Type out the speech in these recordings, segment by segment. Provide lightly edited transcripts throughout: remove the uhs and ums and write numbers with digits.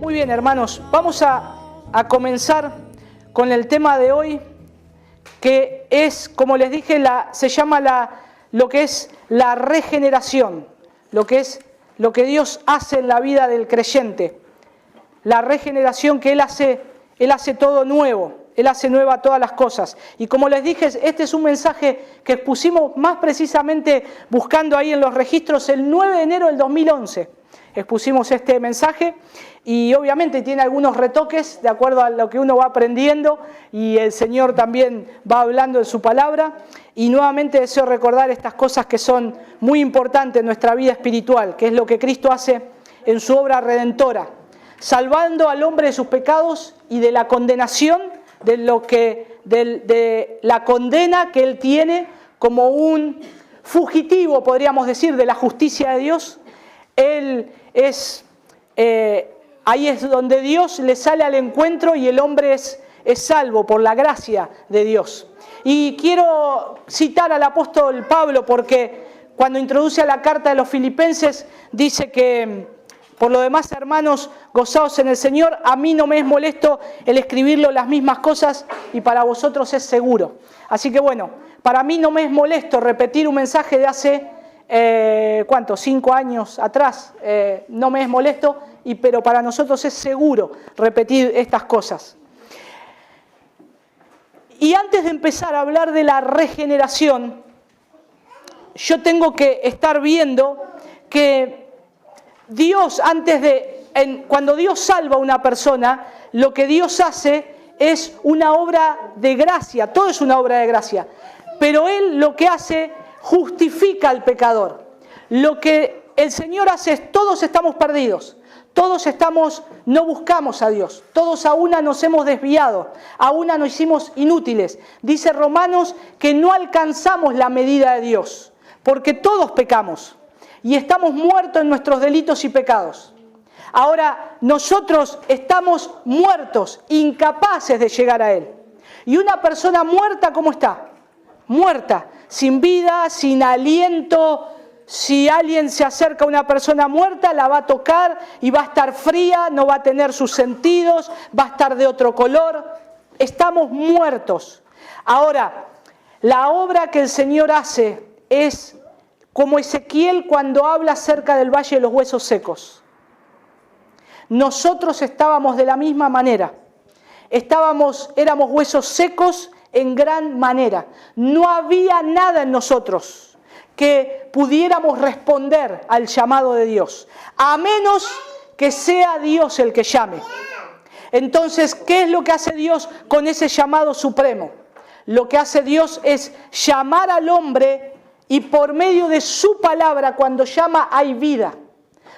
Muy bien, hermanos, vamos a comenzar con el tema de hoy, que es, como les dije, se llama lo que es la regeneración, lo que Dios hace en la vida del creyente, la regeneración que Él hace todo nuevo, Él hace nueva todas las cosas. Y como les dije, este es un mensaje que expusimos más precisamente buscando ahí en los registros el 9 de enero del 2011. Expusimos este mensaje y obviamente tiene algunos retoques de acuerdo a lo que uno va aprendiendo y el Señor también va hablando en su palabra. Y nuevamente deseo recordar estas cosas que son muy importantes en nuestra vida espiritual, que es lo que Cristo hace en su obra redentora, salvando al hombre de sus pecados y de la condenación, de la condena que Él tiene como un fugitivo, podríamos decir, de la justicia de Dios. Él ahí es donde Dios le sale al encuentro y el hombre es salvo por la gracia de Dios. Y quiero citar al apóstol Pablo porque cuando introduce a la carta de los Filipenses dice que, por lo demás, hermanos, gozaos en el Señor, a mí no me es molesto el escribirlo las mismas cosas y para vosotros es seguro. Así que bueno, para mí no me es molesto repetir un mensaje de hace 5 años atrás, no me es molesto, pero para nosotros es seguro repetir estas cosas. Y antes de empezar a hablar de la regeneración, yo tengo que estar viendo que Dios, cuando Dios salva a una persona, lo que Dios hace es una obra de gracia, todo es una obra de gracia, pero Él lo que hace justifica al pecador. Lo que el Señor hace es, todos estamos perdidos, no buscamos a Dios, todos a una nos hemos desviado, a una nos hicimos inútiles. Dice Romanos que no alcanzamos la medida de Dios, porque todos pecamos y estamos muertos en nuestros delitos y pecados. Ahora, nosotros estamos muertos, incapaces de llegar a Él. Y una persona muerta, ¿cómo está? Muerta, sin vida, sin aliento. Si alguien se acerca a una persona muerta, la va a tocar y va a estar fría, no va a tener sus sentidos, va a estar de otro color. Estamos muertos. Ahora, la obra que el Señor hace es como Ezequiel cuando habla acerca del valle de los huesos secos. Nosotros estábamos de la misma manera. Éramos huesos secos en gran manera. No había nada en nosotros que pudiéramos responder al llamado de Dios, a menos que sea Dios el que llame. Entonces, ¿qué es lo que hace Dios con ese llamado supremo? Lo que hace Dios es llamar al hombre y por medio de su palabra, cuando llama, hay vida.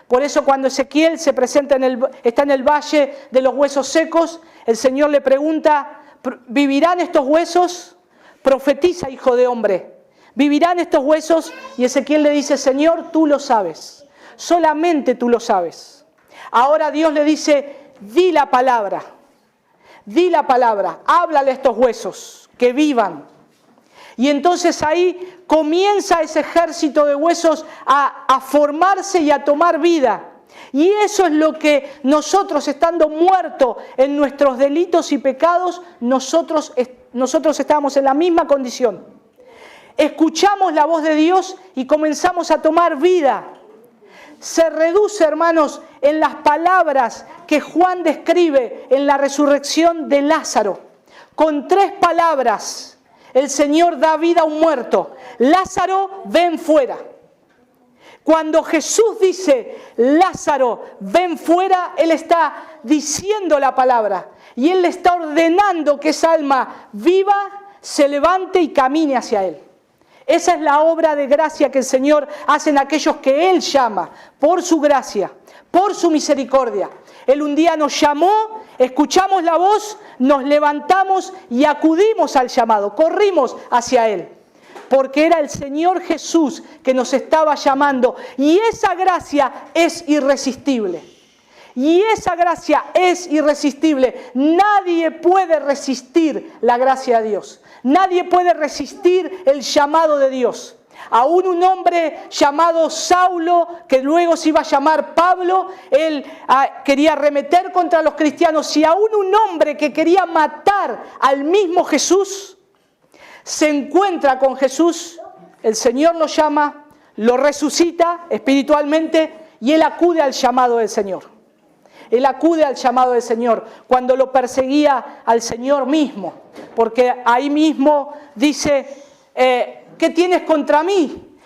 Por eso cuando Ezequiel se presenta está en el valle de los huesos secos, el Señor le pregunta, ¿vivirán estos huesos? Profetiza, hijo de hombre. ¿Vivirán estos huesos? Y Ezequiel le dice, Señor, tú lo sabes. Solamente tú lo sabes. Ahora Dios le dice, di la palabra. Di la palabra. Háblale a estos huesos que vivan. Y entonces ahí comienza ese ejército de huesos a formarse y a tomar vida. Y eso es lo que nosotros, estando muertos en nuestros delitos y pecados, nosotros estábamos en la misma condición. Escuchamos la voz de Dios y comenzamos a tomar vida. Se reduce, hermanos, en las palabras que Juan describe en la resurrección de Lázaro. Con 3 palabras, el Señor da vida a un muerto. Lázaro, ven fuera. Cuando Jesús dice, Lázaro, ven fuera, Él está diciendo la palabra. Y Él le está ordenando que esa alma viva, se levante y camine hacia Él. Esa es la obra de gracia que el Señor hace en aquellos que Él llama, por su gracia, por su misericordia. Él un día nos llamó, escuchamos la voz, nos levantamos y acudimos al llamado, corrimos hacia Él. Porque era el Señor Jesús que nos estaba llamando y esa gracia es irresistible. Y esa gracia es irresistible. Nadie puede resistir la gracia de Dios. Nadie puede resistir el llamado de Dios. Aún un hombre llamado Saulo, que luego se iba a llamar Pablo, él quería arremeter contra los cristianos, y aún un hombre que quería matar al mismo Jesús, se encuentra con Jesús, el Señor lo llama, lo resucita espiritualmente y él acude al llamado del Señor. Él acude al llamado del Señor cuando lo perseguía al Señor mismo, porque ahí mismo dice, ¿qué tienes contra mí?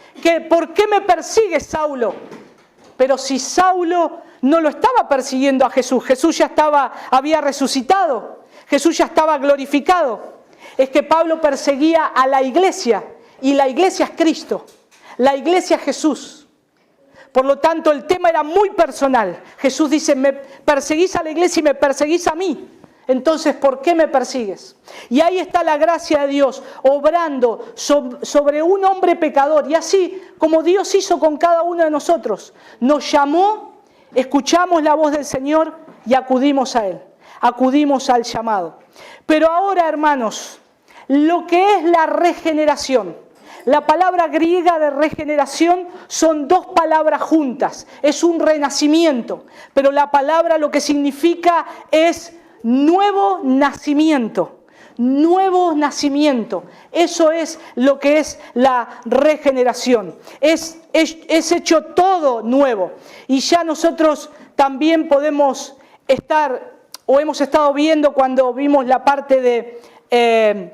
¿Por qué me persigues, Saulo? Pero si Saulo no lo estaba persiguiendo a Jesús, Jesús ya había resucitado, Jesús ya estaba glorificado. Es que Pablo perseguía a la iglesia, y la iglesia es Cristo, la iglesia es Jesús. Por lo tanto, el tema era muy personal. Jesús dice, me perseguís a la iglesia y me perseguís a mí. Entonces, ¿por qué me persigues? Y ahí está la gracia de Dios, obrando sobre un hombre pecador. Y así como Dios hizo con cada uno de nosotros, nos llamó, escuchamos la voz del Señor y acudimos a Él. Acudimos al llamado. Pero ahora, hermanos, lo que es la regeneración. La palabra griega de regeneración son dos palabras juntas. Es un renacimiento. Pero la palabra lo que significa es nuevo nacimiento. Nuevo nacimiento. Eso es lo que es la regeneración. Es hecho todo nuevo. Y ya nosotros también podemos estar, o hemos estado viendo cuando vimos la parte del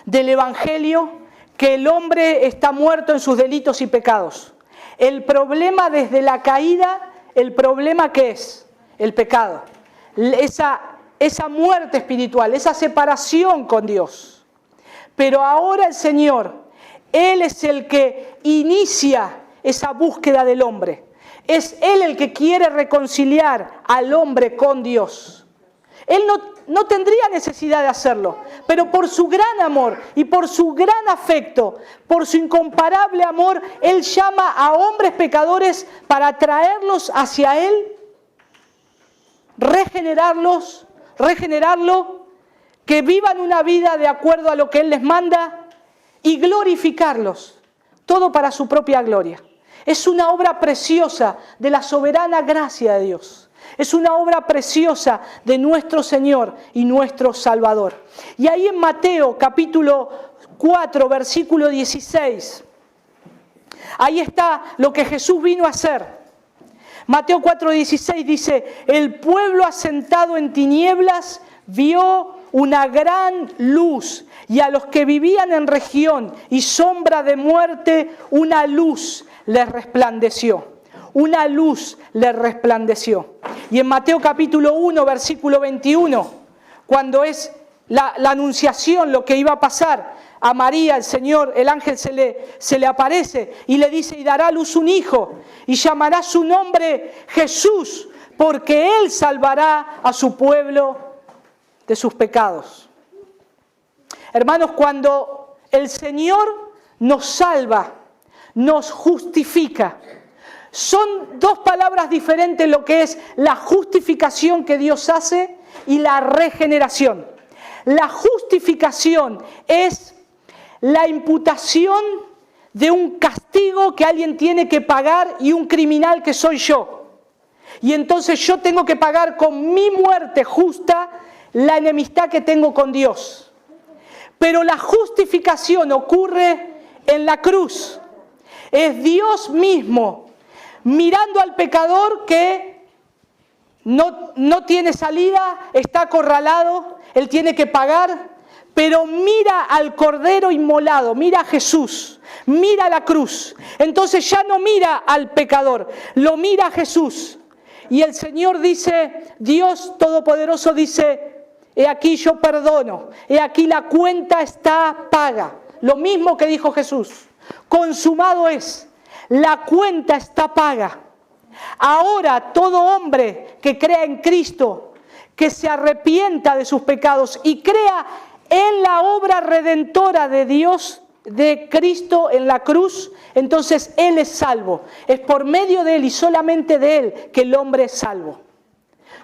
Evangelio, que el hombre está muerto en sus delitos y pecados. El problema desde la caída, el problema ¿qué es? El pecado. Esa muerte espiritual, esa separación con Dios. Pero ahora el Señor, Él es el que inicia esa búsqueda del hombre. Es Él el que quiere reconciliar al hombre con Dios. Él no tendría necesidad de hacerlo, pero por su gran amor y por su gran afecto, por su incomparable amor, Él llama a hombres pecadores para traerlos hacia Él, regenerarlo, que vivan una vida de acuerdo a lo que Él les manda y glorificarlos, todo para su propia gloria. Es una obra preciosa de la soberana gracia de Dios. Es una obra preciosa de nuestro Señor y nuestro Salvador. Y ahí en Mateo capítulo 4, versículo 16, ahí está lo que Jesús vino a hacer. Mateo 4, 16 dice, el pueblo asentado en tinieblas vio una gran luz, y a los que vivían en región y sombra de muerte, una luz les resplandeció. Una luz les resplandeció. Y en Mateo capítulo 1, versículo 21, cuando es la anunciación, lo que iba a pasar a María, el Señor, el ángel se le aparece y le dice, y dará a luz un hijo, y llamará su nombre Jesús, porque Él salvará a su pueblo de sus pecados. Hermanos, cuando el Señor nos salva, nos justifica, son dos palabras diferentes lo que es la justificación que Dios hace y la regeneración. La justificación es la imputación de un castigo que alguien tiene que pagar y un criminal que soy yo. Y entonces yo tengo que pagar con mi muerte justa la enemistad que tengo con Dios. Pero la justificación ocurre en la cruz. Es Dios mismo mirando al pecador que no tiene salida, está acorralado, él tiene que pagar, pero mira al Cordero inmolado, mira a Jesús, mira la cruz. Entonces ya no mira al pecador, lo mira a Jesús. Y el Señor dice, Dios Todopoderoso dice, he aquí yo perdono, he aquí la cuenta está paga. Lo mismo que dijo Jesús, consumado es. La cuenta está paga. Ahora todo hombre que crea en Cristo, que se arrepienta de sus pecados y crea en la obra redentora de Dios, de Cristo en la cruz, entonces Él es salvo. Es por medio de Él y solamente de Él que el hombre es salvo.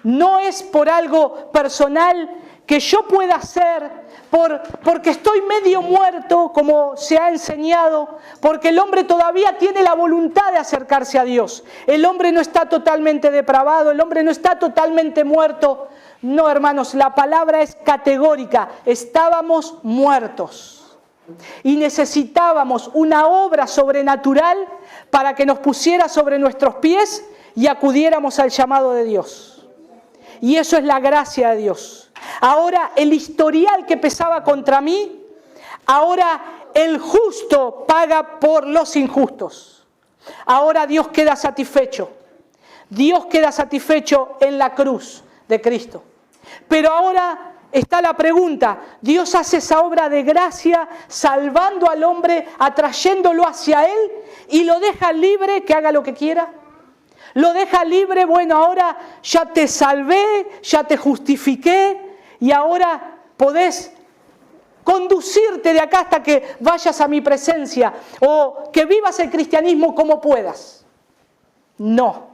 No es por algo personal que yo pueda hacer porque estoy medio muerto, como se ha enseñado, porque el hombre todavía tiene la voluntad de acercarse a Dios. El hombre no está totalmente depravado, el hombre no está totalmente muerto. No, hermanos, la palabra es categórica. Estábamos muertos y necesitábamos una obra sobrenatural para que nos pusiera sobre nuestros pies y acudiéramos al llamado de Dios. Y eso es la gracia de Dios. Ahora el historial que pesaba contra mí, ahora el justo paga por los injustos. Ahora Dios queda satisfecho. Dios queda satisfecho en la cruz de Cristo. Pero ahora está la pregunta, Dios hace esa obra de gracia salvando al hombre, atrayéndolo hacia Él y lo deja libre que haga lo que quiera. Lo deja libre, bueno, ahora ya te salvé, ya te justifiqué y ahora podés conducirte de acá hasta que vayas a mi presencia o que vivas el cristianismo como puedas. No,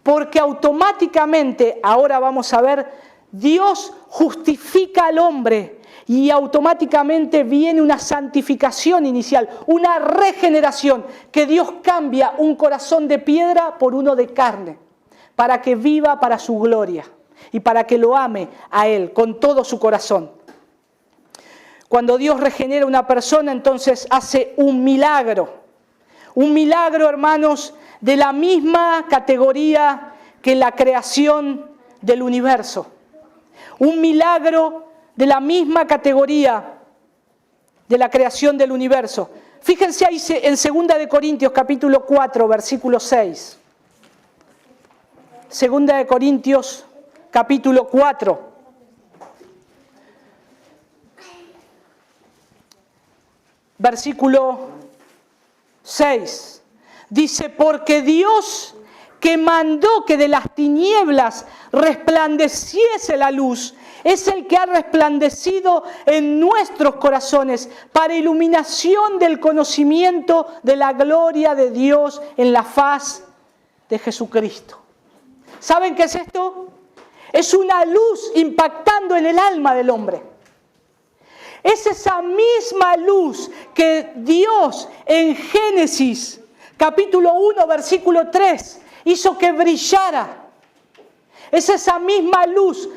porque automáticamente, ahora vamos a ver, Dios justifica al hombre y automáticamente viene una santificación inicial, una regeneración, que Dios cambia un corazón de piedra por uno de carne, para que viva para su gloria y para que lo ame a Él con todo su corazón. Cuando Dios regenera a una persona, entonces hace un milagro, hermanos, de la misma categoría que la creación del universo. Un milagro de la misma categoría de la creación del universo. Fíjense ahí en 2 Corintios capítulo 4, versículo 6. 2 Corintios capítulo 4. Versículo 6. Dice, porque Dios que mandó que de las tinieblas resplandeciese la luz, es el que ha resplandecido en nuestros corazones para iluminación del conocimiento de la gloria de Dios en la faz de Jesucristo. ¿Saben qué es esto? Es una luz impactando en el alma del hombre. Es esa misma luz que Dios en Génesis capítulo 1, versículo 3 hizo que brillara. Es esa misma luz.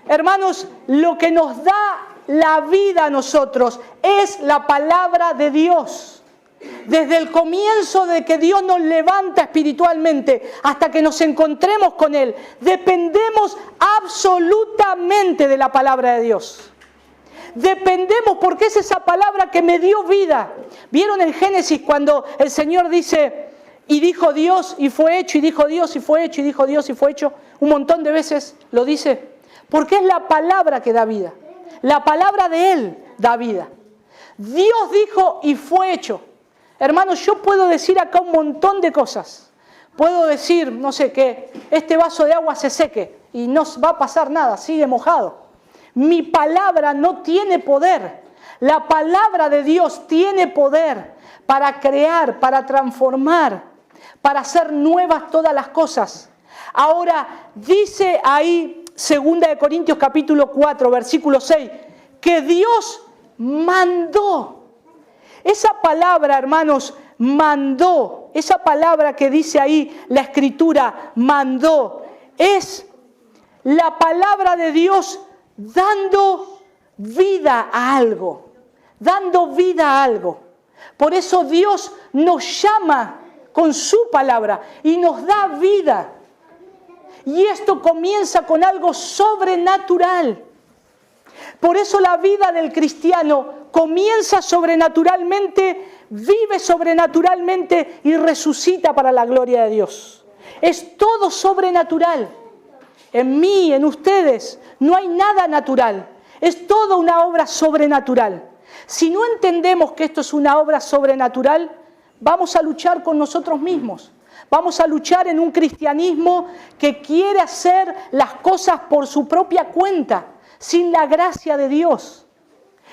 Hermanos, lo que nos da la vida a nosotros es la palabra de Dios. Desde el comienzo de que Dios nos levanta espiritualmente hasta que nos encontremos con Él, dependemos absolutamente de la palabra de Dios. Dependemos porque es esa palabra que me dio vida. ¿Vieron en Génesis cuando el Señor dice, y dijo Dios y fue hecho, y dijo Dios y fue hecho, y dijo Dios y fue hecho? Un montón de veces lo dice. Porque es la palabra que da vida. La palabra de Él da vida. Dios dijo y fue hecho. Hermanos, yo puedo decir acá un montón de cosas. Puedo decir, no sé, que este vaso de agua se seque y no va a pasar nada, sigue mojado. Mi palabra no tiene poder. La palabra de Dios tiene poder para crear, para transformar, para hacer nuevas todas las cosas. Ahora, dice ahí 2 Corintios capítulo 4, versículo 6, que Dios mandó. Esa palabra, hermanos, mandó, esa palabra que dice ahí la Escritura, mandó, es la palabra de Dios dando vida a algo, dando vida a algo. Por eso Dios nos llama con su palabra y nos da vida. Y esto comienza con algo sobrenatural. Por eso la vida del cristiano comienza sobrenaturalmente, vive sobrenaturalmente y resucita para la gloria de Dios. Es todo sobrenatural. En mí, en ustedes, no hay nada natural. Es toda una obra sobrenatural. Si no entendemos que esto es una obra sobrenatural, vamos a luchar con nosotros mismos. Vamos a luchar en un cristianismo que quiere hacer las cosas por su propia cuenta, sin la gracia de Dios.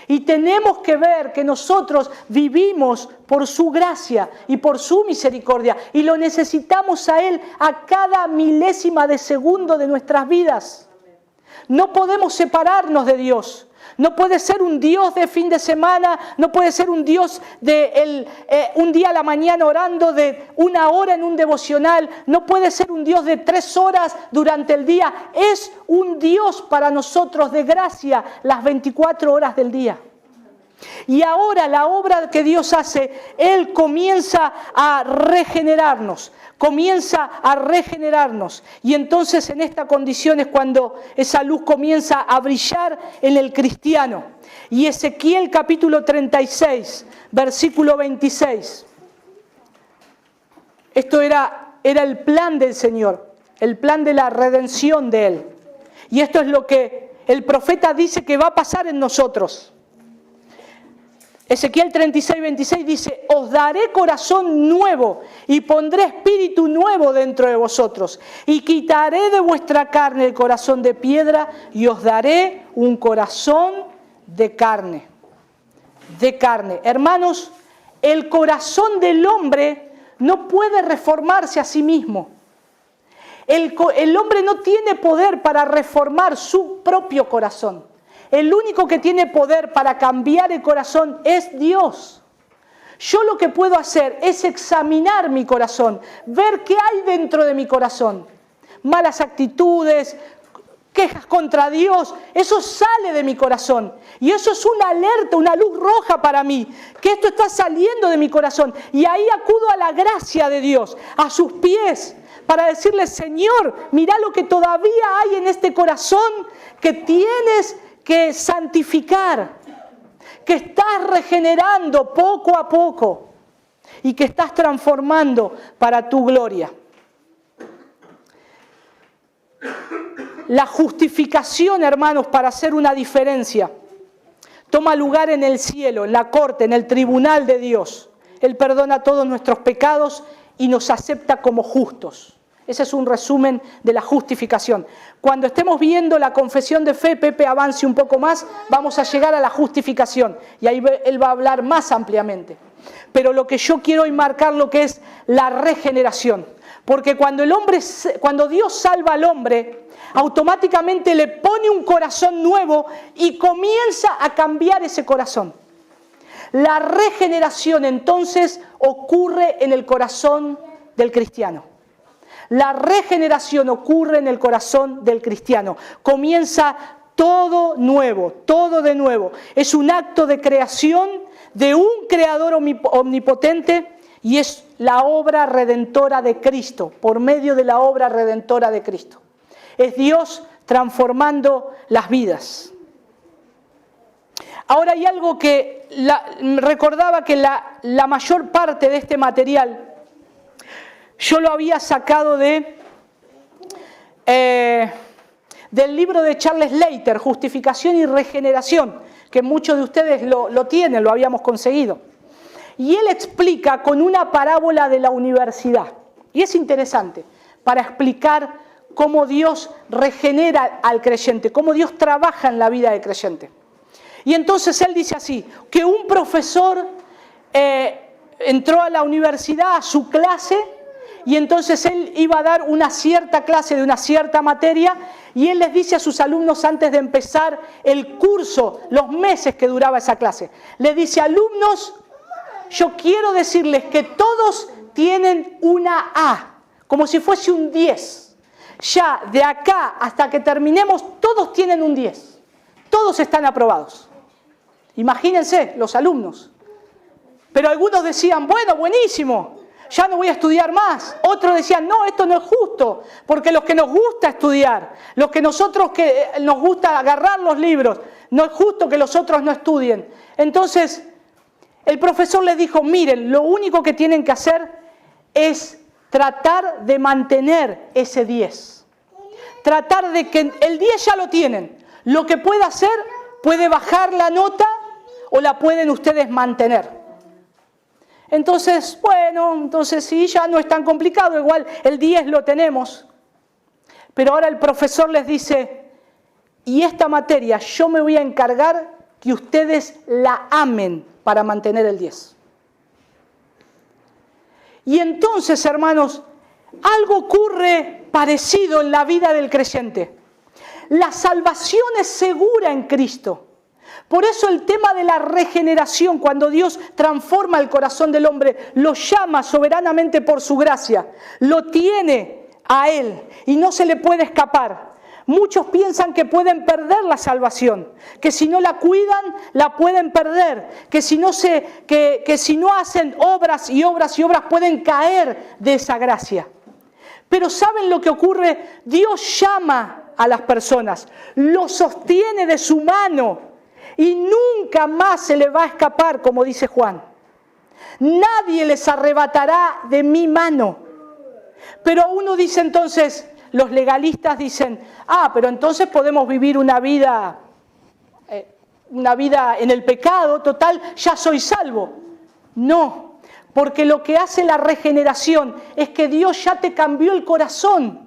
Y tenemos que ver que nosotros vivimos por su gracia y por su misericordia. Y lo necesitamos a Él a cada milésima de segundo de nuestras vidas. No podemos separarnos de Dios. No puede ser un Dios de fin de semana, no puede ser un Dios de un día a la mañana orando, de 1 hora en un devocional, no puede ser un Dios de 3 horas durante el día. Es un Dios para nosotros de gracia las 24 horas del día. Y ahora la obra que Dios hace, Él comienza a regenerarnos. Y entonces en esta condición es cuando esa luz comienza a brillar en el cristiano. Y Ezequiel capítulo 36, versículo 26. Esto era el plan del Señor, el plan de la redención de Él. Y esto es lo que el profeta dice que va a pasar en nosotros. Ezequiel 36, 26 dice: os daré corazón nuevo y pondré espíritu nuevo dentro de vosotros y quitaré de vuestra carne el corazón de piedra y os daré un corazón de carne. De carne. Hermanos, el corazón del hombre no puede reformarse a sí mismo. El hombre no tiene poder para reformar su propio corazón. El único que tiene poder para cambiar el corazón es Dios. Yo lo que puedo hacer es examinar mi corazón, ver qué hay dentro de mi corazón. Malas actitudes, quejas contra Dios, eso sale de mi corazón. Y eso es una alerta, una luz roja para mí, que esto está saliendo de mi corazón. Y ahí acudo a la gracia de Dios, a sus pies, para decirle: Señor, mira lo que todavía hay en este corazón que tienes que santificar, que estás regenerando poco a poco y que estás transformando para tu gloria. La justificación, hermanos, para hacer una diferencia, toma lugar en el cielo, en la corte, en el tribunal de Dios. Él perdona todos nuestros pecados y nos acepta como justos. Ese es un resumen de la justificación. Cuando estemos viendo la confesión de fe, Pepe avance un poco más, vamos a llegar a la justificación. Y ahí él va a hablar más ampliamente. Pero lo que yo quiero enmarcar lo que es la regeneración. Porque cuando Dios salva al hombre, automáticamente le pone un corazón nuevo y comienza a cambiar ese corazón. La regeneración entonces ocurre en el corazón del cristiano. La regeneración ocurre en el corazón del cristiano. Comienza todo nuevo, todo de nuevo. Es un acto de creación de un creador omnipotente y es la obra redentora de Cristo, por medio de la obra redentora de Cristo. Es Dios transformando las vidas. Ahora hay algo que recordaba que la mayor parte de este material yo lo había sacado del libro de Charles Leiter, Justificación y Regeneración, que muchos de ustedes lo tienen, lo habíamos conseguido. Y él explica con una parábola de la universidad. Y es interesante para explicar cómo Dios regenera al creyente, cómo Dios trabaja en la vida del creyente. Y entonces él dice así, que un profesor entró a la universidad, a su clase, y entonces él iba a dar una cierta clase de una cierta materia y él les dice a sus alumnos antes de empezar el curso, los meses que duraba esa clase, les dice: alumnos, yo quiero decirles que todos tienen una A, como si fuese un 10. Ya de acá hasta que terminemos, todos tienen un 10. Todos están aprobados. Imagínense los alumnos. Pero algunos decían: bueno, buenísimo, ya no voy a estudiar más. Otros decían: no, esto no es justo, porque los que nos gusta estudiar, los que nos gusta agarrar los libros, no es justo que los otros no estudien. Entonces, el profesor les dijo: miren, lo único que tienen que hacer es tratar de mantener ese 10. Tratar de que el 10 ya lo tienen. Lo que puede hacer, puede bajar la nota o la pueden ustedes mantener. Entonces, bueno, sí, ya no es tan complicado, igual el 10 lo tenemos. Pero ahora el profesor les dice: y esta materia yo me voy a encargar que ustedes la amen para mantener el 10. Y entonces, hermanos, algo ocurre parecido en la vida del creyente. La salvación es segura en Cristo. Por eso el tema de la regeneración, cuando Dios transforma el corazón del hombre, lo llama soberanamente por su gracia, lo tiene a Él y no se le puede escapar. Muchos piensan que pueden perder la salvación, que si no la cuidan, la pueden perder, que si no hacen obras y obras y obras pueden caer de esa gracia. Pero ¿saben lo que ocurre? Dios llama a las personas, los sostiene de su mano y nunca más se le va a escapar, como dice Juan. Nadie les arrebatará de mi mano. Pero uno dice entonces, los legalistas dicen, pero entonces podemos vivir una vida en el pecado, total, ya soy salvo. No, porque lo que hace la regeneración es que Dios ya te cambió el corazón.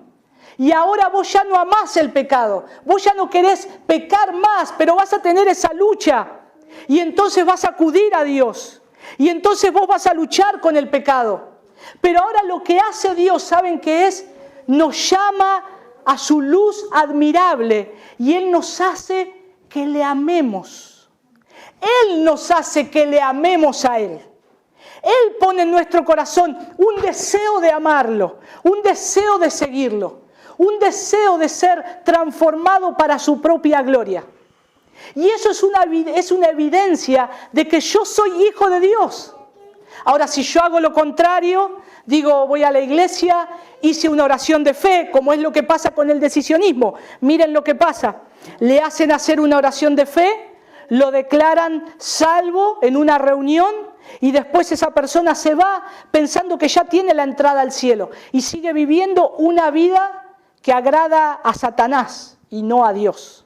Y ahora vos ya no amás el pecado, vos ya no querés pecar más, pero vas a tener esa lucha. Y entonces vas a acudir a Dios. Y entonces vos vas a luchar con el pecado. Pero ahora lo que hace Dios, ¿saben qué es? Nos llama a su luz admirable y Él nos hace que le amemos. Él nos hace que le amemos a Él. Él pone en nuestro corazón un deseo de amarlo, un deseo de seguirlo, un deseo de ser transformado para su propia gloria. Y eso es una evidencia de que yo soy hijo de Dios. Ahora, si yo hago lo contrario, digo, voy a la iglesia, hice una oración de fe, como es lo que pasa con el decisionismo. Miren lo que pasa. Le hacen hacer una oración de fe, lo declaran salvo en una reunión y después esa persona se va pensando que ya tiene la entrada al cielo y sigue viviendo una vida que agrada a Satanás y no a Dios.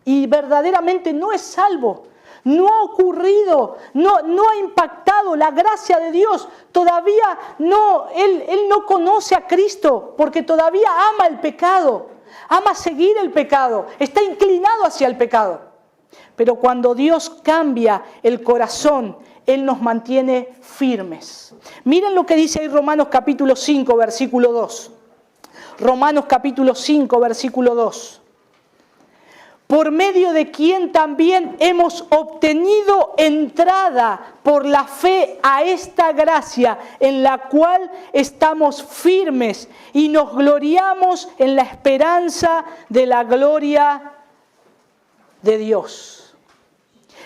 Y verdaderamente no es salvo. No ha ocurrido, no ha impactado la gracia de Dios. Todavía no, él no conoce a Cristo porque todavía ama el pecado, ama seguir el pecado, está inclinado hacia el pecado. Pero cuando Dios cambia el corazón, Él nos mantiene firmes. Miren lo que dice ahí Romanos capítulo 5, versículo 2. Romanos capítulo 5, versículo 2. Por medio de quien también hemos obtenido entrada por la fe a esta gracia en la cual estamos firmes y nos gloriamos en la esperanza de la gloria de Dios.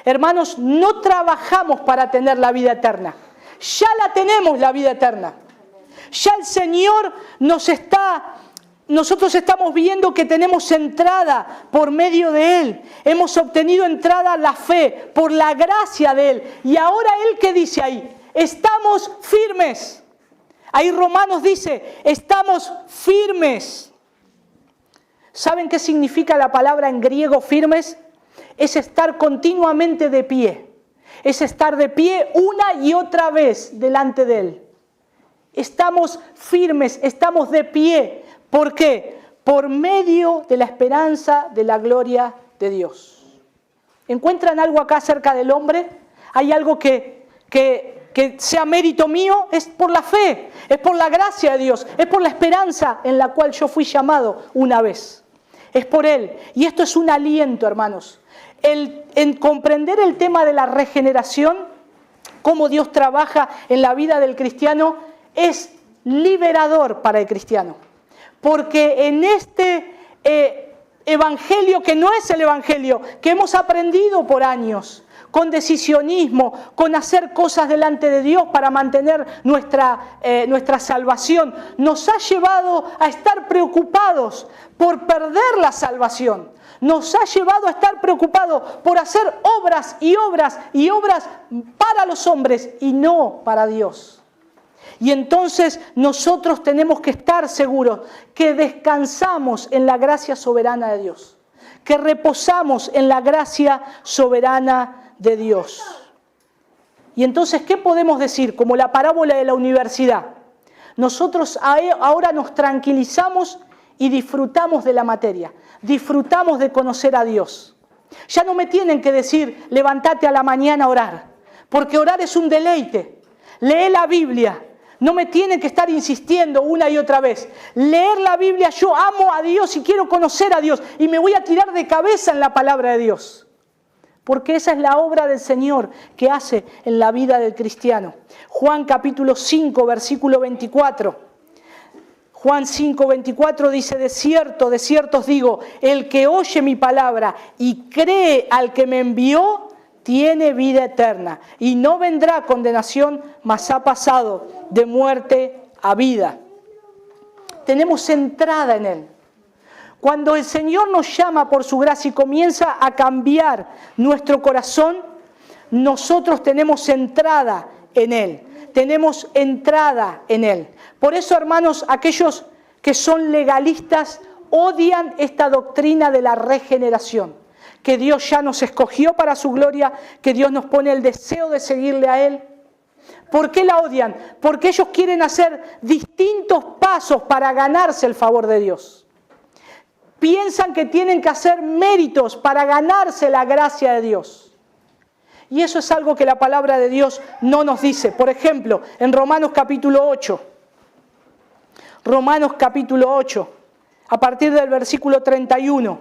Hermanos, no trabajamos para tener la vida eterna. Ya la tenemos, la vida eterna. Ya el Señor nosotros estamos viendo que tenemos entrada por medio de Él. Hemos obtenido entrada a la fe por la gracia de Él. Y ahora Él, ¿qué dice ahí? Estamos firmes. Ahí Romanos dice, estamos firmes. ¿Saben qué significa la palabra en griego firmes? Es estar continuamente de pie. Es estar de pie una y otra vez delante de Él. Estamos firmes, estamos de pie. ¿Por qué? Por medio de la esperanza de la gloria de Dios. ¿Encuentran algo acá acerca del hombre? ¿Hay algo que sea mérito mío? Es por la fe, es por la gracia de Dios, es por la esperanza en la cual yo fui llamado una vez. Es por Él. Y esto es un aliento, hermanos. En comprender el tema de la regeneración, cómo Dios trabaja en la vida del cristiano, es liberador para el cristiano. Porque en este evangelio, que no es el evangelio que hemos aprendido por años, con decisionismo, con hacer cosas delante de Dios para mantener nuestra salvación, nos ha llevado a estar preocupados por perder la salvación. Nos ha llevado a estar preocupados por hacer obras y obras y obras para los hombres y no para Dios. Y entonces nosotros tenemos que estar seguros que descansamos en la gracia soberana de Dios, que reposamos en la gracia soberana de Dios. Y entonces, ¿qué podemos decir? Como la parábola de la universidad. Nosotros ahora nos tranquilizamos y disfrutamos de la materia, disfrutamos de conocer a Dios. Ya no me tienen que decir, levántate a la mañana a orar, porque orar es un deleite. Lee la Biblia. No me tienen que estar insistiendo una y otra vez. Leer la Biblia, yo amo a Dios y quiero conocer a Dios y me voy a tirar de cabeza en la palabra de Dios. Porque esa es la obra del Señor que hace en la vida del cristiano. Juan capítulo 5, versículo 24. Juan 5, 24 dice, de cierto os digo, el que oye mi palabra y cree al que me envió, tiene vida eterna y no vendrá condenación, mas ha pasado de muerte a vida. Tenemos entrada en Él. Cuando el Señor nos llama por su gracia y comienza a cambiar nuestro corazón, nosotros tenemos entrada en Él. Tenemos entrada en Él. Por eso, hermanos, aquellos que son legalistas odian esta doctrina de la regeneración. Que Dios ya nos escogió para su gloria, que Dios nos pone el deseo de seguirle a Él. ¿Por qué la odian? Porque ellos quieren hacer distintos pasos para ganarse el favor de Dios. Piensan que tienen que hacer méritos para ganarse la gracia de Dios. Y eso es algo que la palabra de Dios no nos dice. Por ejemplo, en Romanos capítulo 8. Romanos capítulo 8, a partir del versículo 31.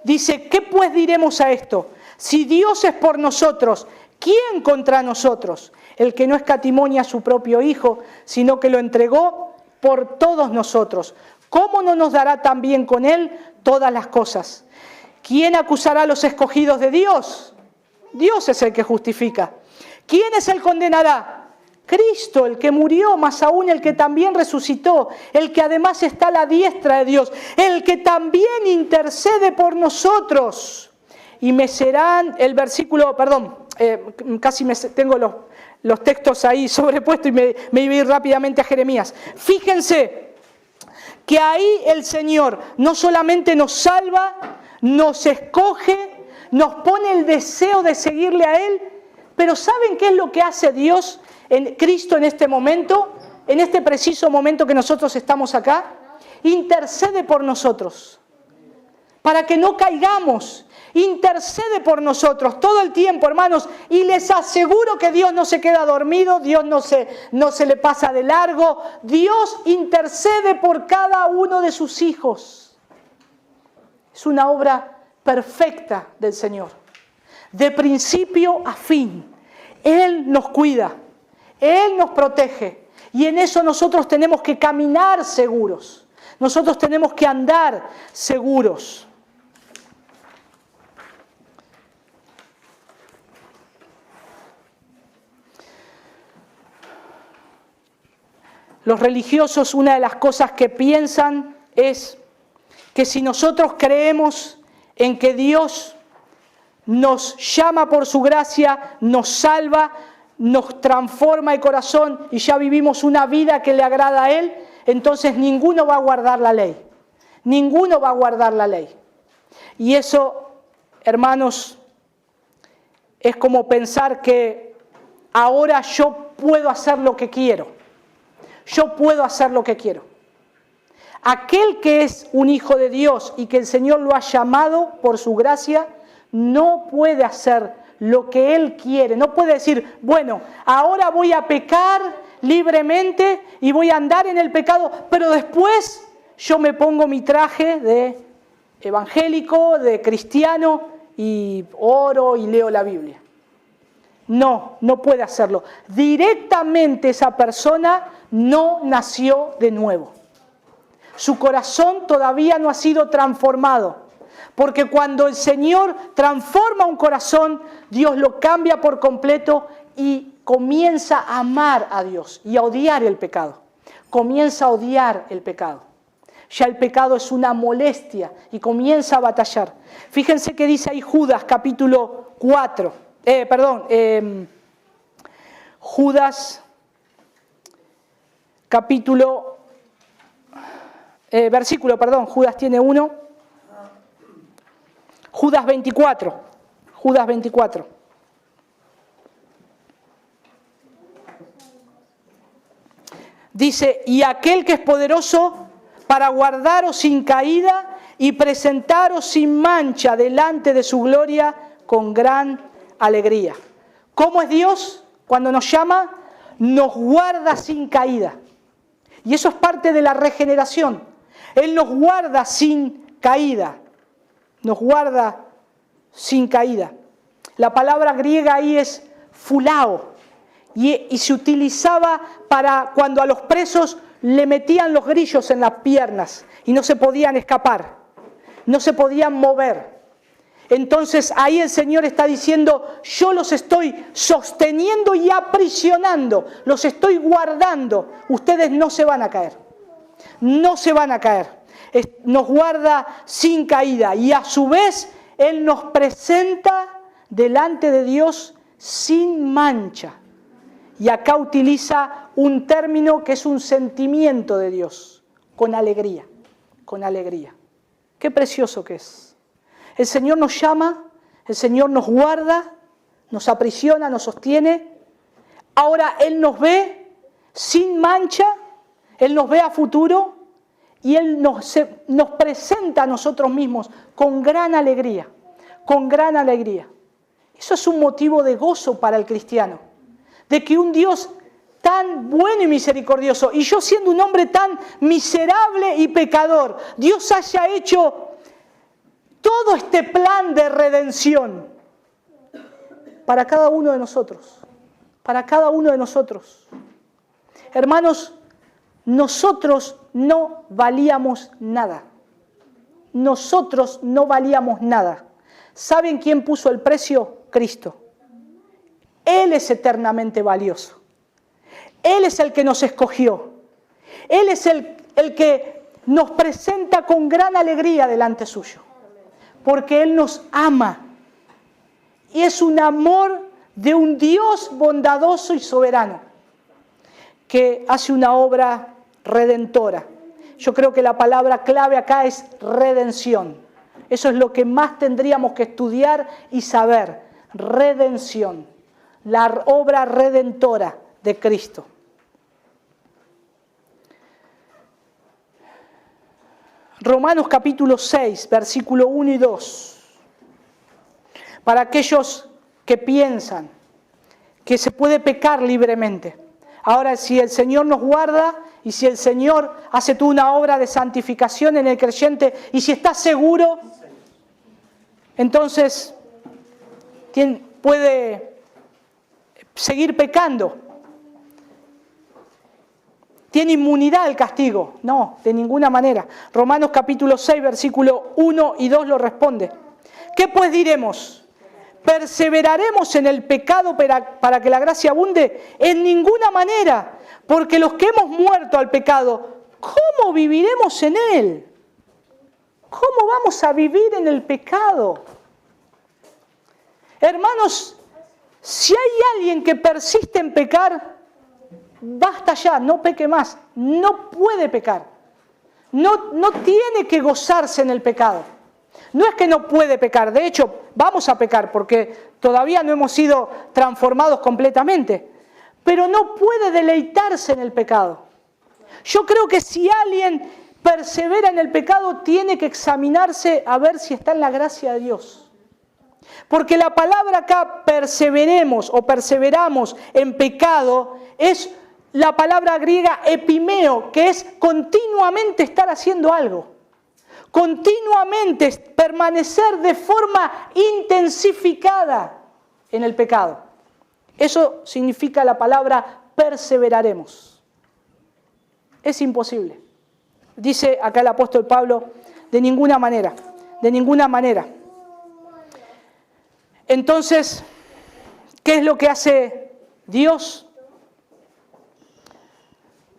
Dice, ¿qué pues diremos a esto? Si Dios es por nosotros, ¿quién contra nosotros? El que no escatimó a su propio Hijo, sino que lo entregó por todos nosotros. ¿Cómo no nos dará también con Él todas las cosas? ¿Quién acusará a los escogidos de Dios? Dios es el que justifica. ¿Quién es el que condenará? Cristo, el que murió, más aún el que también resucitó, el que además está a la diestra de Dios, el que también intercede por nosotros. Y me serán, el versículo, casi tengo los textos ahí sobrepuestos y me iba a ir rápidamente a Jeremías. Fíjense que ahí el Señor no solamente nos salva, nos escoge, nos pone el deseo de seguirle a Él, pero ¿saben qué es lo que hace Dios en Cristo en este momento, en este preciso momento que nosotros estamos acá? Intercede por nosotros, para que no caigamos. Intercede por nosotros todo el tiempo, hermanos, y les aseguro que Dios no se queda dormido, Dios no se le pasa de largo. Dios intercede por cada uno de sus hijos. Es una obra perfecta del Señor, de principio a fin. Él nos cuida, Él nos protege, y en eso nosotros tenemos que caminar seguros, nosotros tenemos que andar seguros. Los religiosos, una de las cosas que piensan es que si nosotros creemos en que Dios nos llama por su gracia, nos salva, nos transforma el corazón y ya vivimos una vida que le agrada a Él, entonces ninguno va a guardar la ley. Ninguno va a guardar la ley. Y eso, hermanos, es como pensar que ahora yo puedo hacer lo que quiero. Yo puedo hacer lo que quiero. Aquel que es un hijo de Dios y que el Señor lo ha llamado por su gracia, no puede hacer lo que Él quiere. No puede decir, bueno, ahora voy a pecar libremente y voy a andar en el pecado, pero después yo me pongo mi traje de evangélico, de cristiano y oro y leo la Biblia. No, no puede hacerlo. Directamente esa persona no nació de nuevo. Su corazón todavía no ha sido transformado. Porque cuando el Señor transforma un corazón, Dios lo cambia por completo y comienza a amar a Dios y a odiar el pecado. Comienza a odiar el pecado. Ya el pecado es una molestia y comienza a batallar. Fíjense que dice ahí Judas capítulo 4. Judas capítulo, Judas tiene uno. Judas 24. Dice, y aquel que es poderoso para guardaros sin caída y presentaros sin mancha delante de su gloria con gran alegría. ¿Cómo es Dios cuando nos llama? nos guarda sin caída. Y eso es parte de la regeneración. Él nos guarda sin caída. Nos guarda sin caída. La palabra griega ahí es fulao. Y se utilizaba para cuando a los presos le metían los grillos en las piernas y no se podían escapar, no se podían mover. Entonces ahí el Señor está diciendo, yo los estoy sosteniendo y aprisionando, los estoy guardando, ustedes no se van a caer, no se van a caer. Nos guarda sin caída y a su vez Él nos presenta delante de Dios sin mancha. Y acá utiliza un término que es un sentimiento de Dios, con alegría, con alegría. Qué precioso que es. El Señor nos llama, el Señor nos guarda, nos aprisiona, nos sostiene. Ahora Él nos ve sin mancha, Él nos ve a futuro y Él nos presenta a nosotros mismos con gran alegría, con gran alegría. Eso es un motivo de gozo para el cristiano, de que un Dios tan bueno y misericordioso, y yo siendo un hombre tan miserable y pecador, Dios haya hecho todo este plan de redención para cada uno de nosotros, para cada uno de nosotros. Hermanos, nosotros no valíamos nada. Nosotros no valíamos nada. ¿Saben quién puso el precio? Cristo. Él es eternamente valioso. Él es el que nos escogió. Él es el que nos presenta con gran alegría delante suyo. Porque Él nos ama. Y es un amor de un Dios bondadoso y soberano que hace una obra redentora. Yo creo que la palabra clave acá es redención. Eso es lo que más tendríamos que estudiar y saber. Redención. La obra redentora de Cristo. Romanos capítulo 6, versículo 1 y 2. Para aquellos que piensan que se puede pecar libremente. Ahora, si el Señor nos guarda y si el Señor hace toda una obra de santificación en el creyente y si está seguro, entonces puede seguir pecando. ¿Tiene inmunidad al castigo? No, de ninguna manera. Romanos capítulo 6, versículo 1 y 2 lo responde. ¿Qué pues diremos? ¿Perseveraremos en el pecado para que la gracia abunde? En ninguna manera, porque los que hemos muerto al pecado, ¿cómo viviremos en él? ¿Cómo vamos a vivir en el pecado? Hermanos, si hay alguien que persiste en pecar, basta ya, no peque más, no puede pecar, no tiene que gozarse en el pecado. No es que no puede pecar, de hecho vamos a pecar porque todavía no hemos sido transformados completamente, pero no puede deleitarse en el pecado. Yo creo que si alguien persevera en el pecado tiene que examinarse a ver si está en la gracia de Dios. Porque la palabra acá perseveremos o perseveramos en pecado es la palabra griega epimeo, que es continuamente estar haciendo algo. Continuamente permanecer de forma intensificada en el pecado. Eso significa la palabra perseveraremos. Es imposible. Dice acá el apóstol Pablo, de ninguna manera, de ninguna manera. Entonces, ¿qué es lo que hace Dios?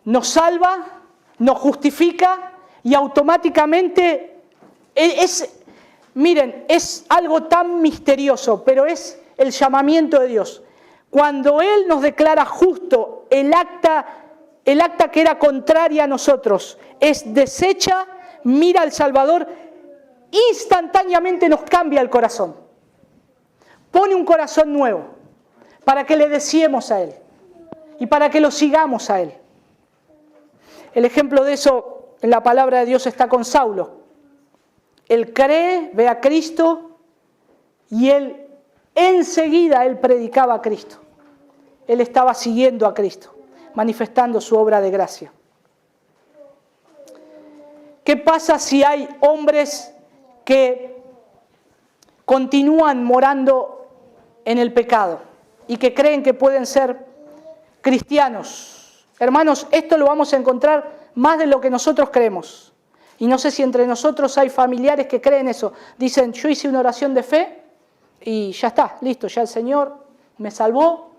Nos salva, nos justifica y automáticamente miren, es algo tan misterioso, pero es el llamamiento de Dios. Cuando Él nos declara justo, el acta que era contraria a nosotros es deshecha, mira al Salvador, instantáneamente nos cambia el corazón. Pone un corazón nuevo para que le deseemos a Él y para que lo sigamos a Él. El ejemplo de eso en la palabra de Dios está con Saulo. Él cree, ve a Cristo y él enseguida predicaba a Cristo. él estaba siguiendo a Cristo, manifestando su obra de gracia. ¿Qué pasa si hay hombres que continúan morando en el pecado y que creen que pueden ser cristianos? Hermanos, esto lo vamos a encontrar más de lo que nosotros creemos. Y no sé si entre nosotros hay familiares que creen eso. Dicen, yo hice una oración de fe y ya está, listo, ya el Señor me salvó.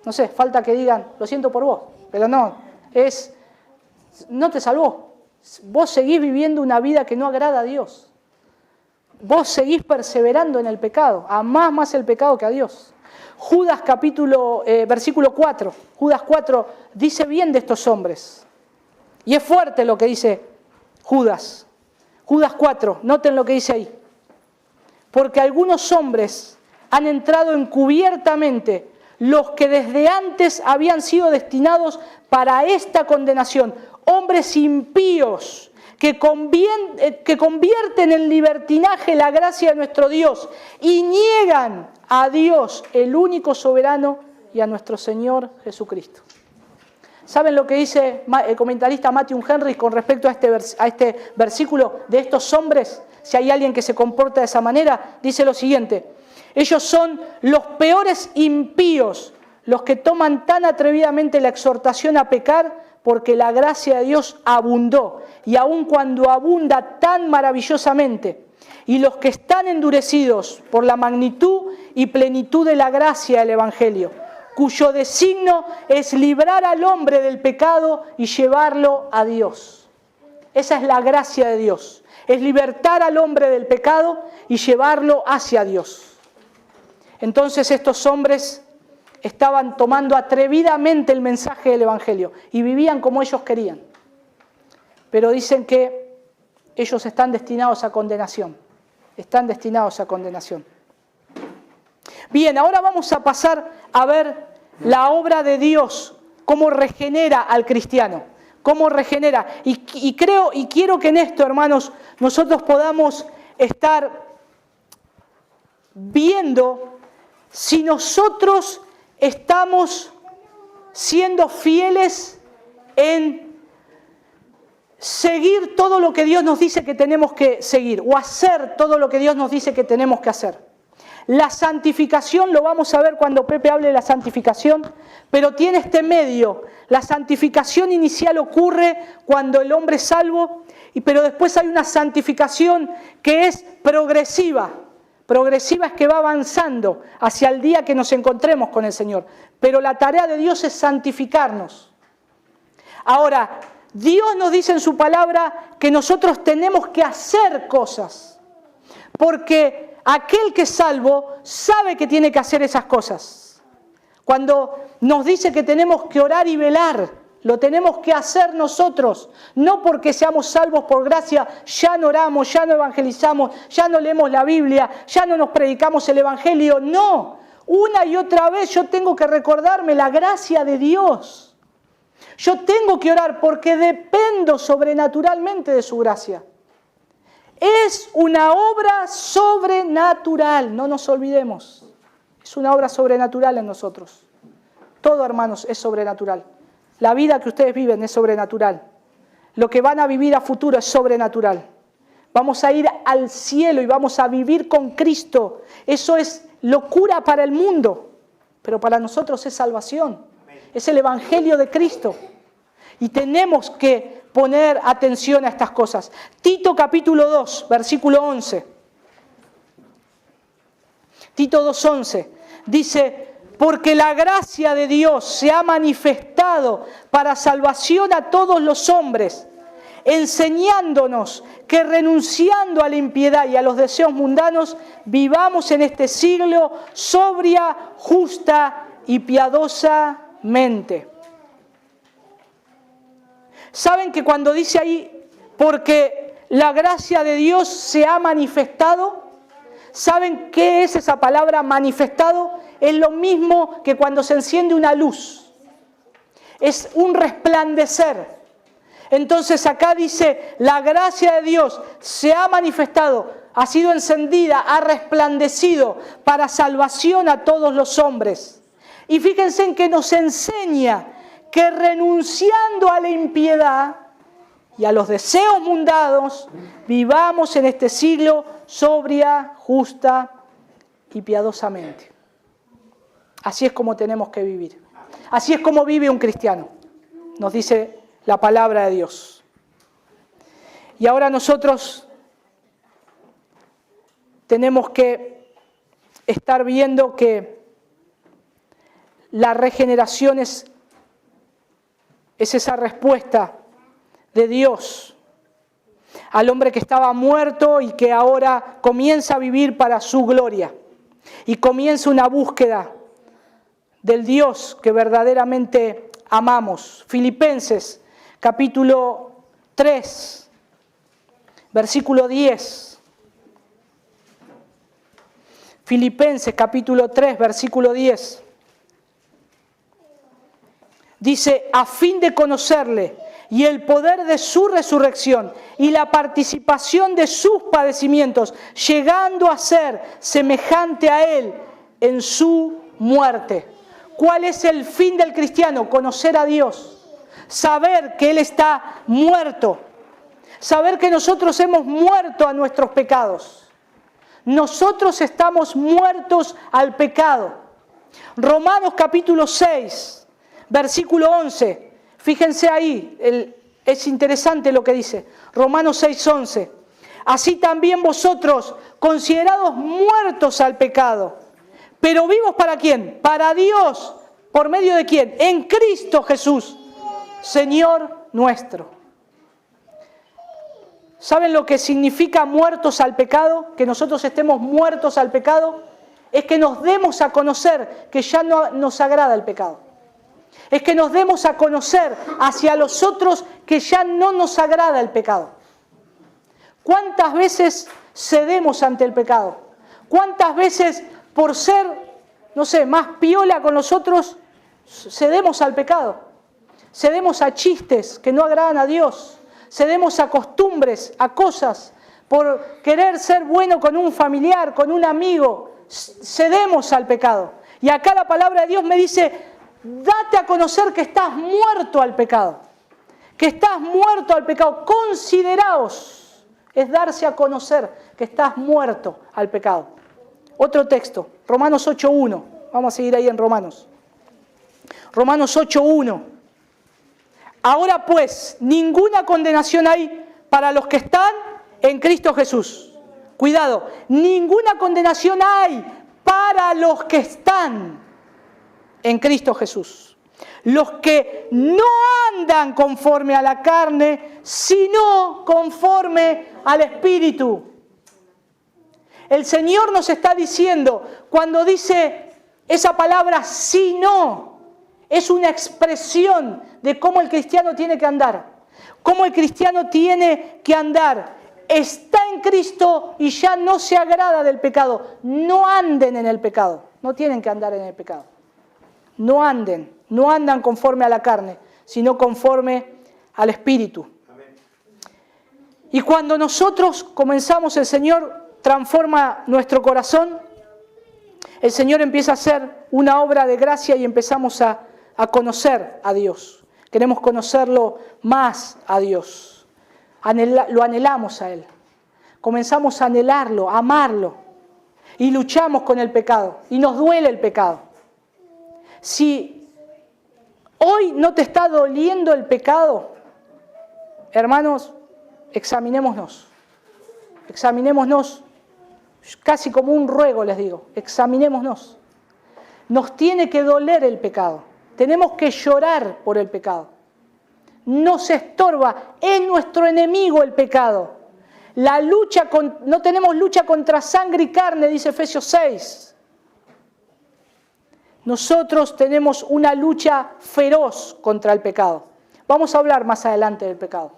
No sé, falta que digan, lo siento por vos. Pero no, no te salvó. Vos seguís viviendo una vida que no agrada a Dios. Vos seguís perseverando en el pecado. Amás más el pecado que a Dios. Judas versículo 4. Judas 4 dice bien de estos hombres. Y es fuerte lo que dice Judas. Judas 4, noten lo que dice ahí. Porque algunos hombres han entrado encubiertamente, los que desde antes habían sido destinados para esta condenación. Hombres impíos que convierten en libertinaje la gracia de nuestro Dios y niegan a Dios, el único soberano, y a nuestro Señor Jesucristo. ¿Saben lo que dice el comentarista Matthew Henry con respecto a este versículo de estos hombres? Si hay alguien que se comporta de esa manera, dice lo siguiente: ellos son los peores impíos, los que toman tan atrevidamente la exhortación a pecar, porque la gracia de Dios abundó, y aun cuando abunda tan maravillosamente, y los que están endurecidos por la magnitud y plenitud de la gracia del Evangelio, cuyo designio es librar al hombre del pecado y llevarlo a Dios. Esa es la gracia de Dios, es libertar al hombre del pecado y llevarlo hacia Dios. Entonces estos hombres estaban tomando atrevidamente el mensaje del Evangelio y vivían como ellos querían. Pero dicen que ellos están destinados a condenación. Están destinados a condenación. Bien, ahora vamos a pasar a ver la obra de Dios, cómo regenera al cristiano, cómo regenera. Y quiero que en esto, hermanos, nosotros podamos estar viendo si nosotros estamos siendo fieles en seguir todo lo que Dios nos dice que tenemos que seguir, o hacer todo lo que Dios nos dice que tenemos que hacer. La santificación, lo vamos a ver cuando Pepe hable de la santificación, pero tiene este medio. La santificación inicial ocurre cuando el hombre es salvo, pero después hay una santificación que es progresiva. Progresiva es que va avanzando hacia el día que nos encontremos con el Señor. Pero la tarea de Dios es santificarnos. Ahora, Dios nos dice en su palabra que nosotros tenemos que hacer cosas. Porque aquel que es salvo sabe que tiene que hacer esas cosas. Cuando nos dice que tenemos que orar y velar, lo tenemos que hacer nosotros, no porque seamos salvos por gracia, ya no oramos, ya no evangelizamos, ya no leemos la Biblia, ya no nos predicamos el Evangelio, no. Una y otra vez yo tengo que recordarme la gracia de Dios. Yo tengo que orar porque dependo sobrenaturalmente de su gracia. Es una obra sobrenatural, no nos olvidemos. Es una obra sobrenatural en nosotros. Todo, hermanos, es sobrenatural. La vida que ustedes viven es sobrenatural. Lo que van a vivir a futuro es sobrenatural. Vamos a ir al cielo y vamos a vivir con Cristo. Eso es locura para el mundo, pero para nosotros es salvación. Es el Evangelio de Cristo. Y tenemos que poner atención a estas cosas. Tito capítulo 2, versículo 11. Tito 2:11 dice: porque la gracia de Dios se ha manifestado para salvación a todos los hombres, enseñándonos que renunciando a la impiedad y a los deseos mundanos, vivamos en este siglo sobria, justa y piadosamente. ¿Saben que cuando dice ahí, porque la gracia de Dios se ha manifestado? ¿Saben qué es esa palabra manifestado? Es lo mismo que cuando se enciende una luz. Es un resplandecer. Entonces acá dice, la gracia de Dios se ha manifestado, ha sido encendida, ha resplandecido para salvación a todos los hombres, Y fíjense en que nos enseña que renunciando a la impiedad y a los deseos mundanos, vivamos en este siglo sobria, justa y piadosamente. Así es como tenemos que vivir. Así es como vive un cristiano, nos dice la palabra de Dios. Y ahora nosotros tenemos que estar viendo que la regeneración es esa respuesta de Dios al hombre que estaba muerto y que ahora comienza a vivir para su gloria. Y comienza una búsqueda del Dios que verdaderamente amamos. Filipenses capítulo 3, versículo 10. Filipenses capítulo 3, versículo 10. Dice, a fin de conocerle y el poder de su resurrección y la participación de sus padecimientos, llegando a ser semejante a él en su muerte. ¿Cuál es el fin del cristiano? Conocer a Dios, saber que Él está muerto, saber que nosotros hemos muerto a nuestros pecados. Nosotros estamos muertos al pecado. Romanos capítulo 6, versículo 11. Fíjense ahí, es interesante lo que dice. Romanos 6, 11. Así también vosotros, considerados muertos al pecado, pero vivos ¿para quién? Para Dios. ¿Por medio de quién? En Cristo Jesús, Señor nuestro. ¿Saben lo que significa muertos al pecado? Que nosotros estemos muertos al pecado. Es que nos demos a conocer que ya no nos agrada el pecado. Es que nos demos a conocer hacia los otros que ya no nos agrada el pecado. ¿Cuántas veces cedemos ante el pecado? ¿Cuántas veces por ser, más piola con nosotros, cedemos al pecado? Cedemos a chistes que no agradan a Dios. Cedemos a costumbres, a cosas, por querer ser bueno con un familiar, con un amigo. Cedemos al pecado. Y acá la palabra de Dios me dice, date a conocer que estás muerto al pecado. Que estás muerto al pecado. Consideraos. Es darse a conocer que estás muerto al pecado. Otro texto, Romanos 8.1. Vamos a seguir ahí en Romanos. Romanos 8.1. Ahora pues, ninguna condenación hay para los que están en Cristo Jesús. Cuidado, ninguna condenación hay para los que están en Cristo Jesús. Los que no andan conforme a la carne, sino conforme al Espíritu. El Señor nos está diciendo, cuando dice esa palabra sino, es una expresión de cómo el cristiano tiene que andar. Cómo el cristiano tiene que andar. Está en Cristo y ya no se agrada del pecado. No anden en el pecado. No tienen que andar en el pecado. No andan conforme a la carne, sino conforme al Espíritu. Amén. Y cuando nosotros comenzamos, el Señor transforma nuestro corazón, el Señor empieza a hacer una obra de gracia y empezamos a conocer a Dios. Queremos conocerlo más a Dios. Lo anhelamos a Él. Comenzamos a anhelarlo, a amarlo. Y luchamos con el pecado. Y nos duele el pecado. Si hoy no te está doliendo el pecado, hermanos, examinémonos. Examinémonos. Casi como un ruego les digo. Examinémonos. Nos tiene que doler el pecado. Tenemos que llorar por el pecado. Nos estorba, es nuestro enemigo el pecado. No tenemos lucha contra sangre y carne, dice Efesios 6. Nosotros tenemos una lucha feroz contra el pecado. Vamos a hablar más adelante del pecado,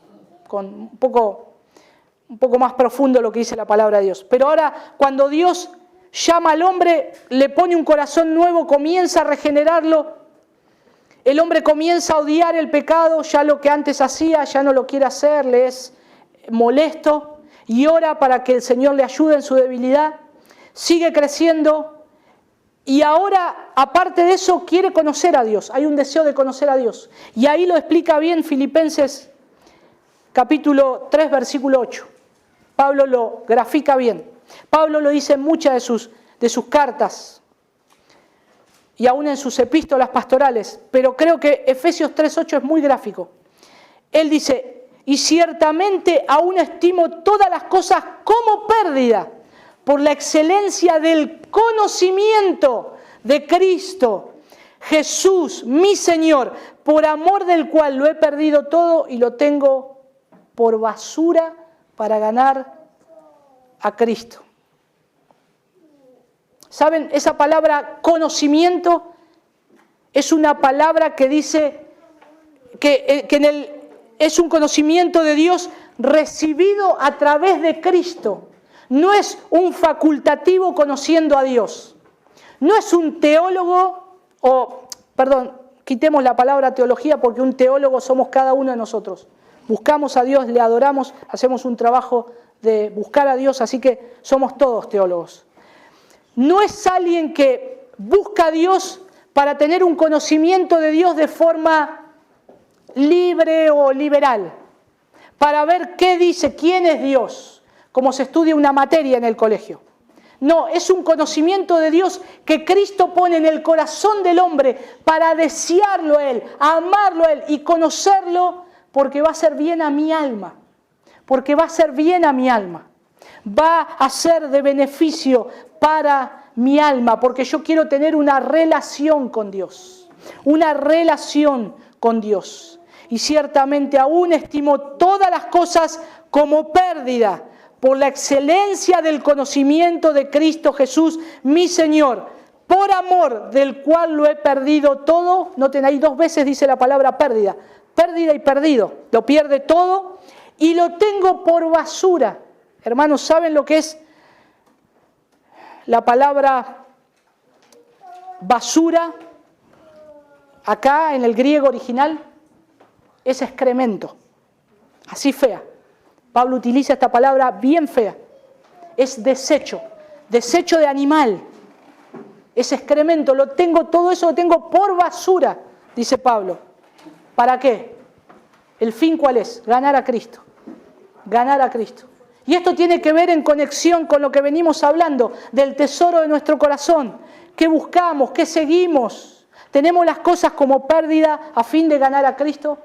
con un poco más profundo lo que dice la palabra de Dios. Pero ahora, cuando Dios llama al hombre, le pone un corazón nuevo, comienza a regenerarlo. El hombre comienza a odiar el pecado, ya lo que antes hacía, ya no lo quiere hacer, le es molesto y ora para que el Señor le ayude en su debilidad. Sigue creciendo Y ahora, aparte de eso, quiere conocer a Dios. Hay un deseo de conocer a Dios. Y ahí lo explica bien Filipenses capítulo 3, versículo 8. Pablo lo grafica bien. Pablo lo dice en muchas de sus cartas y aún en sus epístolas pastorales. Pero creo que Efesios 3, 8 es muy gráfico. Él dice, y ciertamente aún estimo todas las cosas como pérdida por la excelencia del conocimiento de Cristo Jesús, mi Señor, por amor del cual lo he perdido todo y lo tengo por basura para ganar a Cristo. ¿Saben? Esa palabra conocimiento es una palabra que dice es un conocimiento de Dios recibido a través de Cristo. No es un facultativo conociendo a Dios. No es un teólogo, quitemos la palabra teología porque un teólogo somos cada uno de nosotros. Buscamos a Dios, le adoramos, hacemos un trabajo de buscar a Dios, así que somos todos teólogos. No es alguien que busca a Dios para tener un conocimiento de Dios de forma libre o liberal, para ver qué dice, quién es Dios, como se estudia una materia en el colegio. No, es un conocimiento de Dios que Cristo pone en el corazón del hombre para desearlo a Él, amarlo a Él y conocerlo porque va a hacer bien a mi alma. Porque va a hacer bien a mi alma. Va a ser de beneficio para mi alma porque yo quiero tener una relación con Dios. Una relación con Dios. Y ciertamente aún estimo todas las cosas como pérdida por la excelencia del conocimiento de Cristo Jesús, mi Señor, por amor del cual lo he perdido todo. Noten ahí 2 veces dice la palabra pérdida. Pérdida y perdido. Lo pierde todo y lo tengo por basura. Hermanos, ¿saben lo que es la palabra basura? Acá en el griego original es excremento. Así fea. Pablo utiliza esta palabra bien fea. Es desecho, desecho de animal. Es excremento, todo eso lo tengo por basura, dice Pablo. ¿Para qué? ¿El fin cuál es? Ganar a Cristo. Ganar a Cristo. Y esto tiene que ver en conexión con lo que venimos hablando, del tesoro de nuestro corazón. ¿Qué buscamos? ¿Qué seguimos? ¿Tenemos las cosas como pérdida a fin de ganar a Cristo?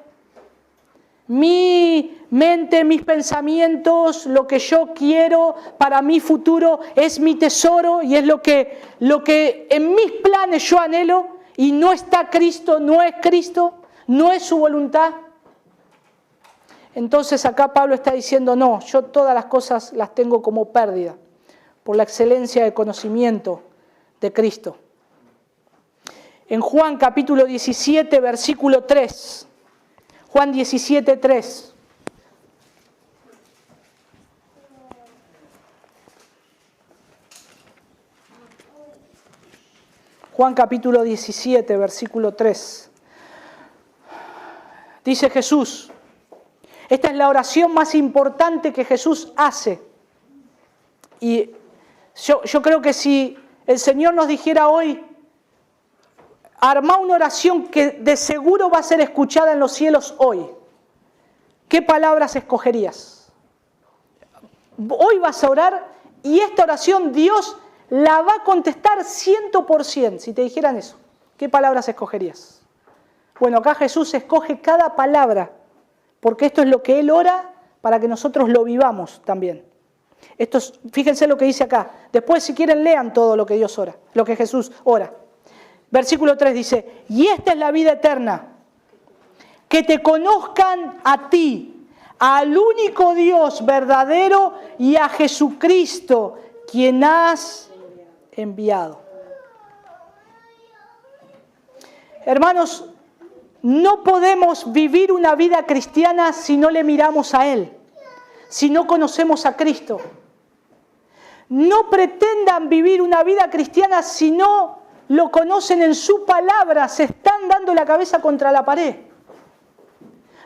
Mi mente, mis pensamientos, lo que yo quiero para mi futuro es mi tesoro y es lo que en mis planes yo anhelo y no está Cristo, no es Cristo, no es su voluntad. Entonces acá Pablo está diciendo, no, yo todas las cosas las tengo como pérdida por la excelencia del conocimiento de Cristo. En Juan capítulo 17, versículo 3. Juan 17, 3. Juan capítulo 17, versículo 3. Dice Jesús, esta es la oración más importante que Jesús hace. Y yo creo que si el Señor nos dijera hoy, armá una oración que de seguro va a ser escuchada en los cielos hoy, ¿qué palabras escogerías? Hoy vas a orar y esta oración Dios la va a contestar 100%. Si te dijeran eso, ¿qué palabras escogerías? Bueno, acá Jesús escoge cada palabra, porque esto es lo que Él ora para que nosotros lo vivamos también. Fíjense lo que dice acá. Después, si quieren, lean todo lo que Dios ora, lo que Jesús ora. Versículo 3 dice, y esta es la vida eterna, que te conozcan a ti, al único Dios verdadero y a Jesucristo, quien has enviado. Hermanos, no podemos vivir una vida cristiana si no le miramos a Él, si no conocemos a Cristo. No pretendan vivir una vida cristiana si no lo conocen en su palabra, se están dando la cabeza contra la pared.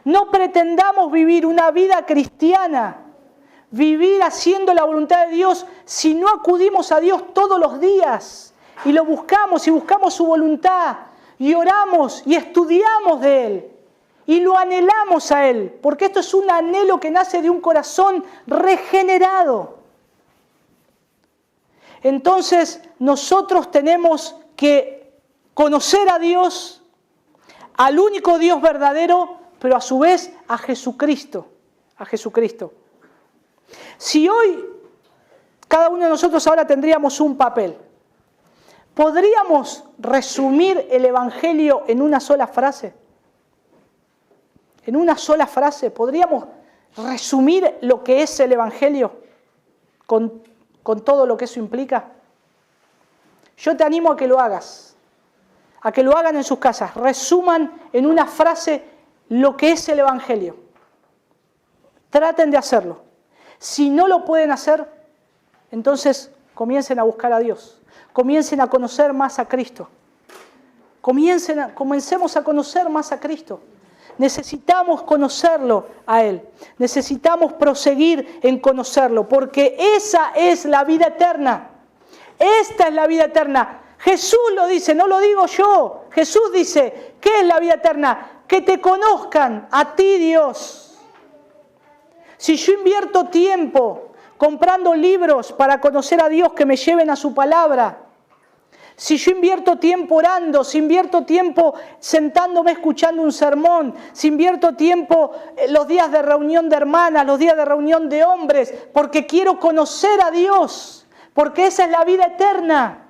No pretendamos vivir una vida cristiana, vivir haciendo la voluntad de Dios, si no acudimos a Dios todos los días y lo buscamos y buscamos su voluntad y oramos y estudiamos de Él y lo anhelamos a Él, porque esto es un anhelo que nace de un corazón regenerado. Entonces nosotros tenemos que conocer a Dios, al único Dios verdadero, pero a su vez a Jesucristo. A Jesucristo. Si hoy cada uno de nosotros ahora tendríamos un papel, ¿podríamos resumir el Evangelio en una sola frase? En una sola frase, ¿podríamos resumir lo que es el Evangelio con todo lo que eso implica? Yo te animo a que lo hagas, a que lo hagan en sus casas. Resuman en una frase lo que es el Evangelio. Traten de hacerlo. Si no lo pueden hacer, entonces comiencen a buscar a Dios. Comiencen a conocer más a Cristo. Comencemos a conocer más a Cristo. Necesitamos conocerlo a Él. Necesitamos proseguir en conocerlo, porque esa es la vida eterna. Esta es la vida eterna. Jesús lo dice, no lo digo yo. Jesús dice, ¿qué es la vida eterna? Que te conozcan a ti, Dios. Si yo invierto tiempo comprando libros para conocer a Dios que me lleven a su palabra, si yo invierto tiempo orando, si invierto tiempo sentándome escuchando un sermón, si invierto tiempo los días de reunión de hermanas, los días de reunión de hombres, porque quiero conocer a Dios, porque esa es la vida eterna.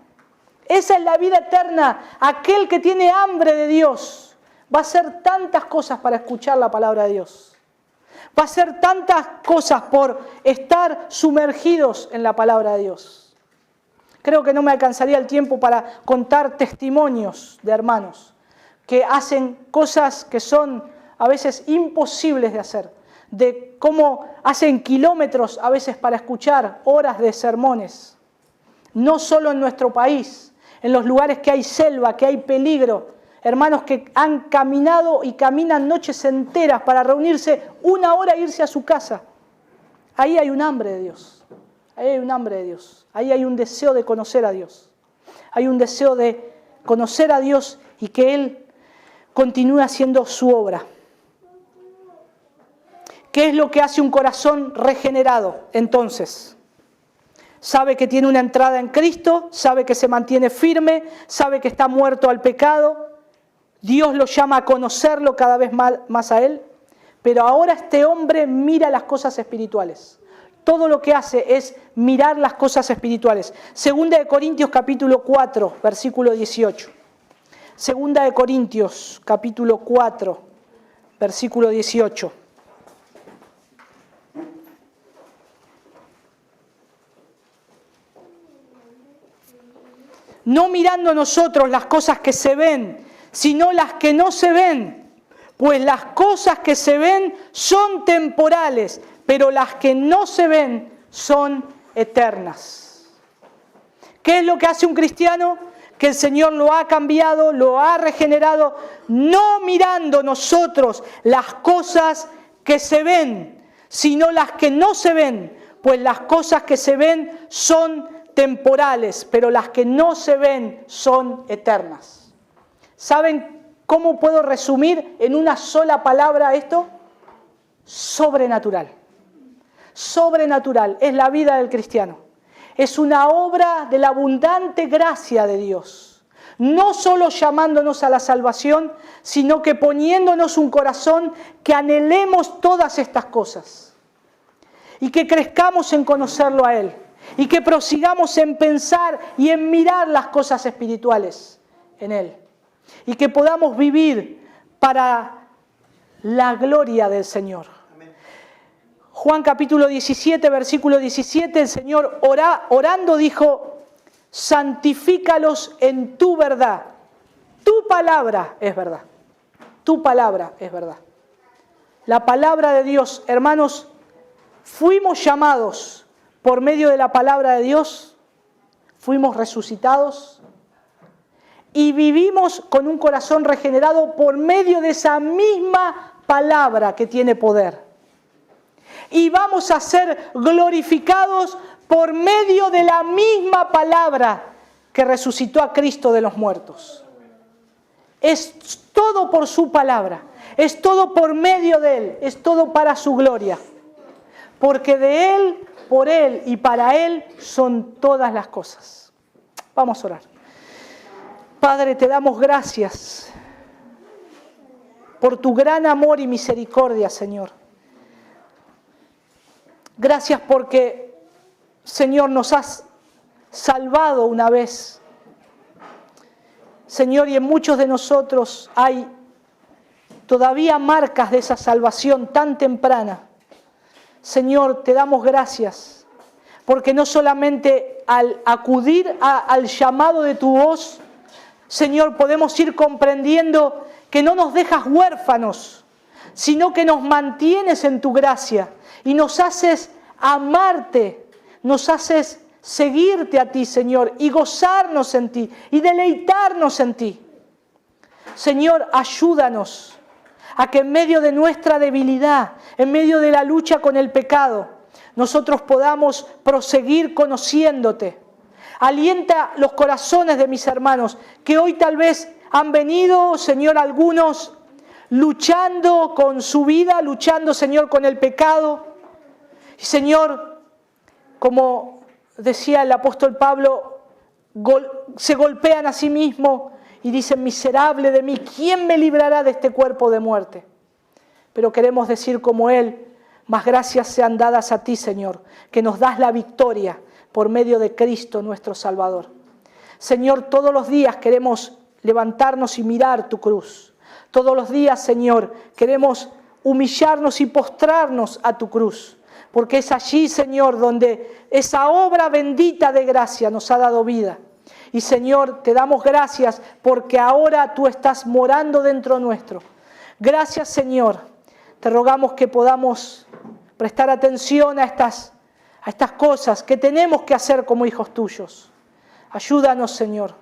Esa es la vida eterna. Aquel que tiene hambre de Dios va a hacer tantas cosas para escuchar la palabra de Dios. Va a hacer tantas cosas por estar sumergidos en la palabra de Dios. Creo que no me alcanzaría el tiempo para contar testimonios de hermanos que hacen cosas que son a veces imposibles de hacer, de cómo hacen kilómetros a veces para escuchar horas de sermones. No solo en nuestro país, en los lugares que hay selva, que hay peligro, hermanos que han caminado y caminan noches enteras para reunirse una hora e irse a su casa. Ahí hay un hambre de Dios. Ahí hay un hambre de Dios. Ahí hay un deseo de conocer a Dios. Hay un deseo de conocer a Dios y que Él continúe haciendo su obra. ¿Qué es lo que hace un corazón regenerado entonces? Sabe que tiene una entrada en Cristo, sabe que se mantiene firme, sabe que está muerto al pecado. Dios lo llama a conocerlo cada vez más a Él. Pero ahora este hombre mira las cosas espirituales. Todo lo que hace es mirar las cosas espirituales. Segunda de Corintios capítulo 4, versículo 18. Segunda de Corintios capítulo 4, versículo 18. No mirando nosotros las cosas que se ven, sino las que no se ven. Pues las cosas que se ven son temporales, pero las que no se ven son eternas. ¿Qué es lo que hace un cristiano? Que el Señor lo ha cambiado, lo ha regenerado, no mirando nosotros las cosas que se ven, sino las que no se ven, pues las cosas que se ven son temporales, pero las que no se ven son eternas. ¿Saben cómo puedo resumir en una sola palabra esto? Sobrenatural. Sobrenatural es la vida del cristiano. Es una obra de la abundante gracia de Dios. No solo llamándonos a la salvación, sino que poniéndonos un corazón que anhelemos todas estas cosas. Y que crezcamos en conocerlo a Él. Y que prosigamos en pensar y en mirar las cosas espirituales en Él. Y que podamos vivir para la gloria del Señor. Juan capítulo 17, versículo 17, el Señor orando dijo, santifícalos en tu verdad. Tu palabra es verdad. Tu palabra es verdad. La palabra de Dios, hermanos, fuimos llamados por medio de la palabra de Dios, fuimos resucitados y vivimos con un corazón regenerado por medio de esa misma palabra que tiene poder. Y vamos a ser glorificados por medio de la misma palabra que resucitó a Cristo de los muertos. Es todo por su palabra, es todo por medio de Él, es todo para su gloria. Porque de Él, por Él y para Él son todas las cosas. Vamos a orar. Padre, te damos gracias por tu gran amor y misericordia, Señor. Gracias porque, Señor, nos has salvado una vez. Señor, y en muchos de nosotros hay todavía marcas de esa salvación tan temprana. Señor, te damos gracias, porque no solamente al acudir al llamado de tu voz, Señor, podemos ir comprendiendo que no nos dejas huérfanos, sino que nos mantienes en tu gracia y nos haces amarte, nos haces seguirte a ti, Señor, y gozarnos en ti, y deleitarnos en ti. Señor, ayúdanos a que en medio de nuestra debilidad, en medio de la lucha con el pecado, nosotros podamos proseguir conociéndote. Alienta los corazones de mis hermanos, que hoy tal vez han venido, Señor, algunos luchando con su vida, luchando, Señor, con el pecado. Y, Señor, como decía el apóstol Pablo, se golpean a sí mismos y dicen: miserable de mí, ¿quién me librará de este cuerpo de muerte? Pero queremos decir como Él: más gracias sean dadas a ti, Señor, que nos das la victoria por medio de Cristo nuestro Salvador. Señor, todos los días queremos levantarnos y mirar tu cruz. Todos los días, Señor, queremos humillarnos y postrarnos a tu cruz. Porque es allí, Señor, donde esa obra bendita de gracia nos ha dado vida. Y, Señor, te damos gracias porque ahora tú estás morando dentro nuestro. Gracias, Señor. Te rogamos que podamos prestar atención a estas cosas que tenemos que hacer como hijos tuyos. Ayúdanos, Señor.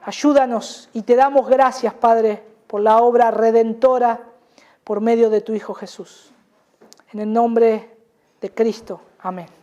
Ayúdanos y te damos gracias, Padre, por la obra redentora por medio de tu Hijo Jesús. En el nombre de Cristo. Amén.